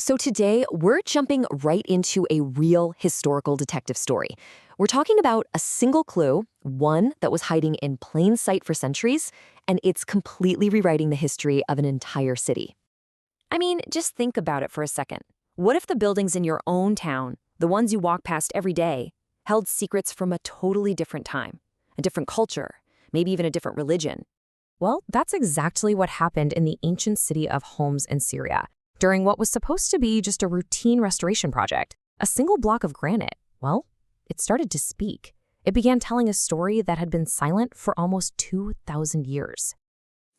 So today, we're jumping right into a real historical detective story. We're talking about a single clue, one that was hiding in plain sight for centuries, and it's completely rewriting the history of an entire city. I mean, just think about it for a second. What if the buildings in your own town, the ones you walk past every day, held secrets from a totally different time, a different culture, maybe even a different religion? Well, that's exactly what happened in the ancient city of Homs in Syria. During what was supposed to be just a routine restoration project, a single block of granite, well, it started to speak. It began telling a story that had been silent for almost 2,000 years.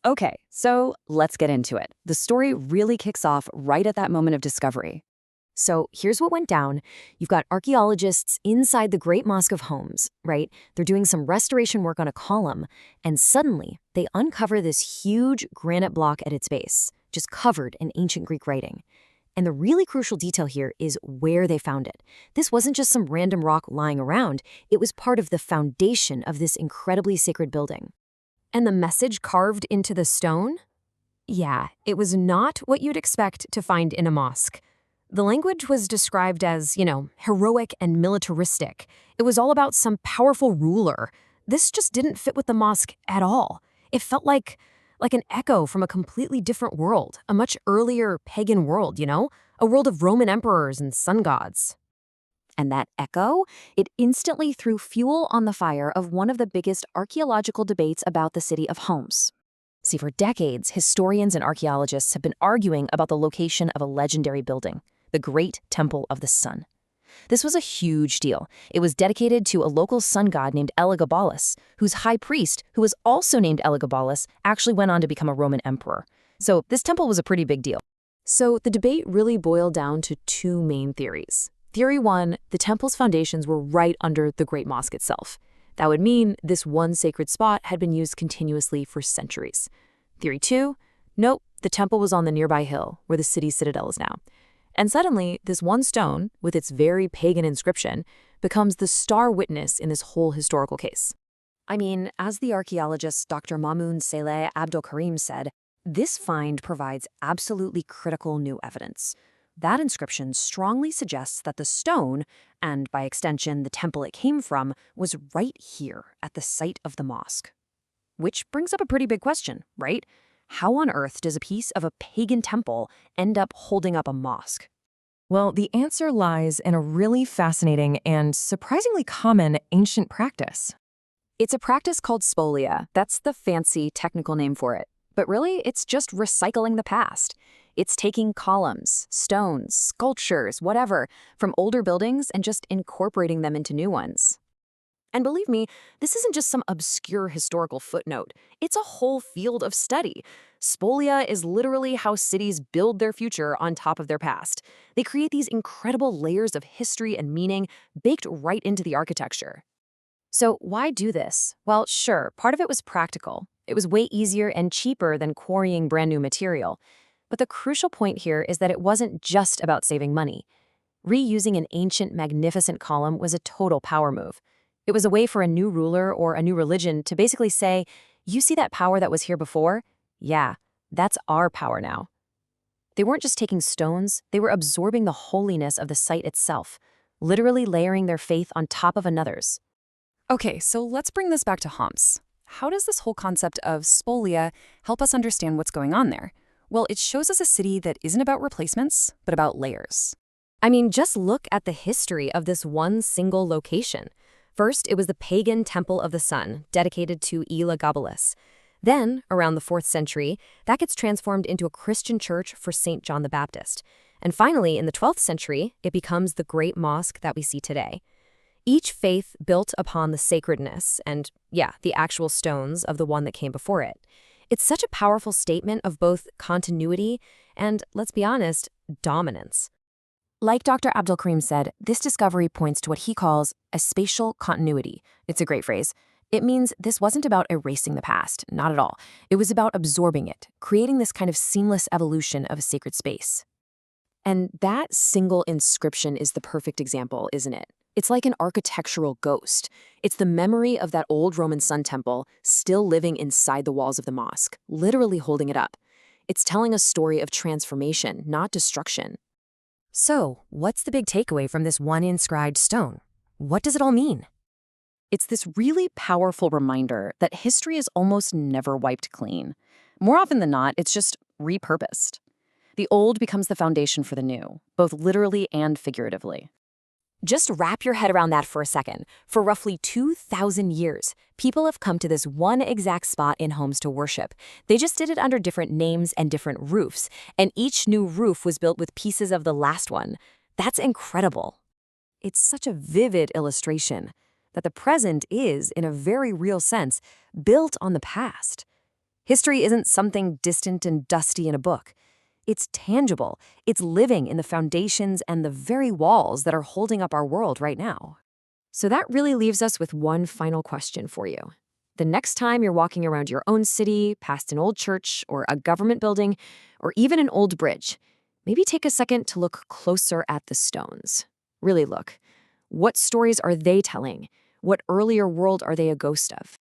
Okay, so let's get into it. The story really kicks off right at that moment of discovery. So here's what went down. You've got archaeologists inside the Great Mosque of Homs, right? They're doing some restoration work on a column, and suddenly they uncover this huge granite block at its base, just covered in ancient Greek writing. And the really crucial detail here is where they found it. This wasn't just some random rock lying around, it was part of the foundation of this incredibly sacred building. And the message carved into the stone? Yeah, it was not what you'd expect to find in a mosque. The language was described as, heroic and militaristic. It was all about some powerful ruler. This just didn't fit with the mosque at all. It felt like an echo from a completely different world, a much earlier pagan world, a world of Roman emperors and sun gods. And that echo, it instantly threw fuel on the fire of one of the biggest archaeological debates about the city of Homs. See, for decades, historians and archaeologists have been arguing about the location of a legendary building, the Great Temple of the Sun. This was a huge deal. It was dedicated to a local sun god named Elagabalus, whose high priest, who was also named Elagabalus, actually went on to become a Roman emperor. So this temple was a pretty big deal. So the debate really boiled down to two main theories. Theory one, the temple's foundations were right under the Great Mosque itself. That would mean this one sacred spot had been used continuously for centuries. Theory two, nope, the temple was on the nearby hill, where the city's citadel is now. And suddenly, this one stone, with its very pagan inscription, becomes the star witness in this whole historical case. I mean, as the archaeologist Dr. Mamoun Saleh Abdolkarim said, this find provides absolutely critical new evidence. That inscription strongly suggests that the stone, and by extension the temple it came from, was right here at the site of the mosque. Which brings up a pretty big question, right? How on earth does a piece of a pagan temple end up holding up a mosque? Well, the answer lies in a really fascinating and surprisingly common ancient practice. It's a practice called spolia. That's the fancy technical name for it. But really, it's just recycling the past. It's taking columns, stones, sculptures, whatever, from older buildings and just incorporating them into new ones. And believe me, this isn't just some obscure historical footnote. It's a whole field of study. Spolia is literally how cities build their future on top of their past. They create these incredible layers of history and meaning baked right into the architecture. So why do this? Well, sure, part of it was practical. It was way easier and cheaper than quarrying brand new material. But the crucial point here is that it wasn't just about saving money. Reusing an ancient, magnificent column was a total power move. It was a way for a new ruler or a new religion to basically say, you see that power that was here before? Yeah, that's our power now. They weren't just taking stones, they were absorbing the holiness of the site itself, literally layering their faith on top of another's. Okay, so let's bring this back to Homs. How does this whole concept of spolia help us understand what's going on there? Well, it shows us a city that isn't about replacements, but about layers. I mean, just look at the history of this one single location. First, it was the pagan Temple of the Sun, dedicated to Elagabalus. Then, around the 4th century, that gets transformed into a Christian church for St. John the Baptist. And finally, in the 12th century, it becomes the Great Mosque that we see today. Each faith built upon the sacredness and, the actual stones of the one that came before it. It's such a powerful statement of both continuity and, let's be honest, dominance. Like Dr. Abdolkarim said, this discovery points to what he calls a spatial continuity. It's a great phrase. It means this wasn't about erasing the past, not at all. It was about absorbing it, creating this kind of seamless evolution of a sacred space. And that single inscription is the perfect example, isn't it? It's like an architectural ghost. It's the memory of that old Roman sun temple still living inside the walls of the mosque, literally holding it up. It's telling a story of transformation, not destruction. So, what's the big takeaway from this one inscribed stone? What does it all mean? It's this really powerful reminder that history is almost never wiped clean. More often than not, it's just repurposed. The old becomes the foundation for the new, both literally and figuratively. Just wrap your head around that for a second. For roughly 2,000 years, people have come to this one exact spot in Homs to worship. They just did it under different names and different roofs, and each new roof was built with pieces of the last one. That's incredible. It's such a vivid illustration that the present is, in a very real sense, built on the past. History isn't something distant and dusty in a book. It's tangible. It's living in the foundations and the very walls that are holding up our world right now. So that really leaves us with one final question for you. The next time you're walking around your own city, past an old church or a government building, or even an old bridge, maybe take a second to look closer at the stones. Really look. What stories are they telling? What earlier world are they a ghost of?